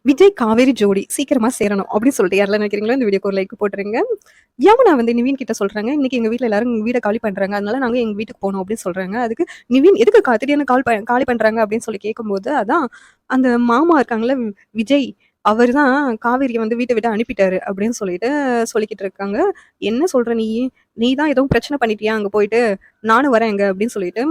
விஜய், காவேரி ஜோடி சீக்கிரமா சேரணும் அப்படின்னு சொல்லிட்டு யாரெல்லாம் நினைக்கிறீங்களோ இந்த வீடியோக்கு ஒரு லைக் போட்டுருங்க. யமுனா வந்து நிவின் கிட்ட சொல்றாங்க, இன்னைக்கு எங்க வீட்ல எல்லாரும் வீட காலி பண்றாங்க. அதனால நாங்க எங்க வீட்டுக்கு போனோம் அப்படின்னு சொல்றாங்க. அதுக்கு நிவின் எதுக்கு திடீர்னு காலி பண்றாங்க அப்படின்னு சொல்லி கேட்கும்போது, அதான் அந்த மாமா இருக்காங்கல்ல விஜய், அவர் தான் காவேரிய வந்து வீட்ட விட்டு அனுப்பிட்டாரு அப்படின்னு சொல்லிட்டு சொல்லிக்கிட்டு இருக்காங்க. என்ன சொல்ற நீ? நீ தான் எதுவும் பிரச்சனை பண்ணிட்டியா அங்க போயிட்டு? நானும் வரேன் அங்க அப்படின்னு சொல்லிட்டு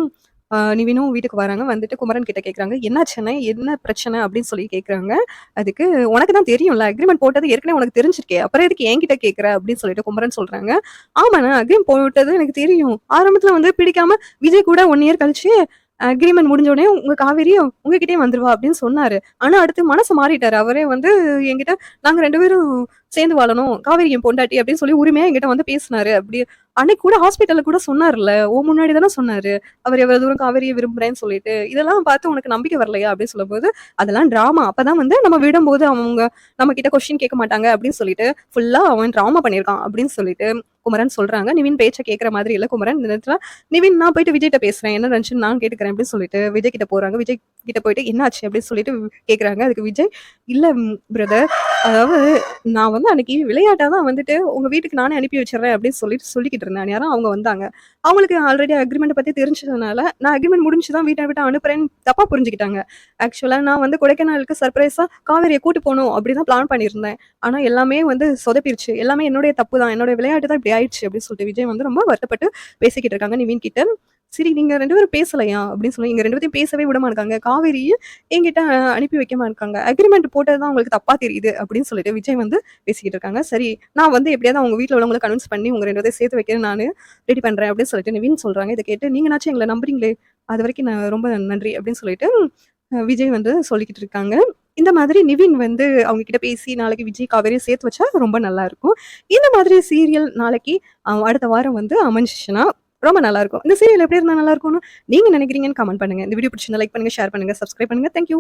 நிவினும் வீட்டுக்கு வராங்க. வந்துட்டு குமரன் கிட்ட கேட்குறாங்க. "என்னாச்சுண்ணே? என்ன பிரச்சனை?" அப்படின்னு சொல்லி கேட்குறாங்க. அதுக்கு "உனக்கு தான் தெரியும்ல. அக்ரீமெண்ட் போட்டது ஏற்கனவே உனக்கு தெரிஞ்சிருக்கே. அப்புறம் எதுக்கு என்கிட்ட கேட்குற?" அப்படின்னு சொல்லிட்டு குமரன் சொல்றாங்க. "ஆமாண்ணே, அக்ரீமெண்ட் போட்டது எனக்கு தெரியும். ஆரம்பத்துல வந்து பிடிக்காம விஜய் கூட 1 இயர் கழிச்சு அக்ரீமெண்ட் முடிஞ்ச உடனே உங்க காவேரி உங்ககிட்டயே வந்துருவா அப்படின்னு சொன்னாரு. ஆனா அடுத்து மனசு மாறிட்டாரு. அவரே வந்து என்கிட்ட நாங்க 2 பேரும் சேர்ந்து வாழணும். காவேரி என் பொண்டாட்டி அப்படின்னு சொல்லி உரிமையா என்கிட்ட வந்து பேசினாரு. அப்படி அன்னைக்கு கூட ஹாஸ்பிட்டல்ல கூட சொன்னார்ல. உன் முன்னாடி தானே சொன்னாரு. அவர் எவ்வளவு தூரம் காவேரிய விரும்புறேன்னு சொல்லிட்டு. இதெல்லாம் பார்த்து உனக்கு நம்பிக்கை வரலையா? அப்படின்னு சொல்லும்போது, அதெல்லாம் டிராமா. அப்பதான் வந்து நம்ம விடும்போது அவங்க நம்ம கிட்ட கொஸ்டின் கேட்க மாட்டாங்க அப்படின்னு சொல்லிட்டு, ஃபுல்லா அவன் டிராமா பண்ணியிருக்கான் அப்படின்னு சொல்லிட்டு குமரன் சொல்றாங்க. நிவின் பேச்ச கேட்கிற மாதிரி இல்ல குமரன். இந்த நேரத்துல நிவின் நான் போயிட்டு விஜய்ட்ட பேசுறேன். என்ன நடந்துச்சுன்னு நான் கேட்டுக்கிறேன் அப்படின்னு சொல்லிட்டு விஜய் கிட்ட போறாங்க. விஜய் கிட்ட போயிட்டு என்னாச்சு அப்படின்னு சொல்லிட்டு கேட்குறாங்க. அதுக்கு விஜய், இல்ல பிரதர், அதாவது நான் வந்து அன்னைக்கு விளையாட்டா தான் வந்துட்டு உங்க வீட்டுக்கு நானே அனுப்பி வச்சுடுறேன் அப்படின்னு சொல்லிட்டு சொல்லிக்கிட்டு இருந்தேன். யாரும் அவங்க வந்தாங்க. அவங்களுக்கு ஆல்ரெடி அக்ரிமெண்ட் பத்தி தெரிஞ்சதுனால, நான் அக்ரிமெண்ட் முடிஞ்சு தான் வீட்ட விட்டு அனுப்புறேன்னு தப்பா புரிஞ்சுக்கிட்டாங்க. ஆக்சுவலா நான் வந்து கொடைக்கானலுக்கு சர்ப்ரைஸா காவேரிய கூட்டு போணும் அப்படிதான் பிளான் பண்ணியிருந்தேன். ஆனா எல்லாமே வந்து சொதப்பிருச்சு. எல்லாமே என்னுடைய தப்பு தான். என்னோட விளையாட்டு தான் இப்படி ஆயிடுச்சு அப்படின்னு சொல்லிட்டு விஜய் வந்து ரொம்ப வருத்தப்பட்டு பேசிக்கிட்டு இருக்காங்க நிவின் கிட்ட. சரி, நீங்க 2 பேரும் பேசலையா? அப்படின்னு சொல்லி எங்க 2 பேத்தையும் பேசவே விட மாட்றாங்க. காவேரியும் என்கிட்ட அனுப்பி வைக்க மாட்றாங்க. அக்ரிமெண்ட் போட்டது தான் உங்களுக்கு தப்பா தெரியுது அப்படின்னு சொல்லிட்டு விஜய் வந்து பேசிக்கிட்டு இருக்காங்க. சரி, நான் வந்து எப்படியாவது அவங்க வீட்ல உள்ளவங்கள கன்வின்ஸ் பண்ணி உங்க 2 பேத்தையும் சேர்த்து வைக்க நானு ரெடி பண்றேன் அப்படின்னு சொல்லிட்டு நிவின் சொல்றாங்க. இத கேட்டு நீங்கனாச்சும் எங்கள நம்புறீங்களே! அதுவரைக்கும் நான் ரொம்ப நன்றி அப்படின்னு சொல்லிட்டு விஜய் வந்து சொல்லிக்கிட்டு இருக்காங்க. இந்த மாதிரி நிவின் வந்து அவங்க கிட்ட பேசி நாளைக்கு விஜய், காவேரியும் சேர்த்து வச்சா ரொம்ப நல்லா இருக்கும். இந்த மாதிரி சீரியல் நாளைக்கு அடுத்த வாரம் வந்து அமைஞ்சுச்சுன்னா ரொம்ப நல்லாருக்கும். இந்த சீரியல் எப்படி இருந்தா நல்லாருக்கும்னு நீங்க நினைக்கிறீங்கன்னு கமெண்ட் பண்ணுங்க. இந்த வீடியோ பிடிச்சிருந்தா லைக் பண்ணுங்க, ஷேர் பண்ணுங்க, சப்ஸ்கிரைப் பண்ணுங்க. Thank you.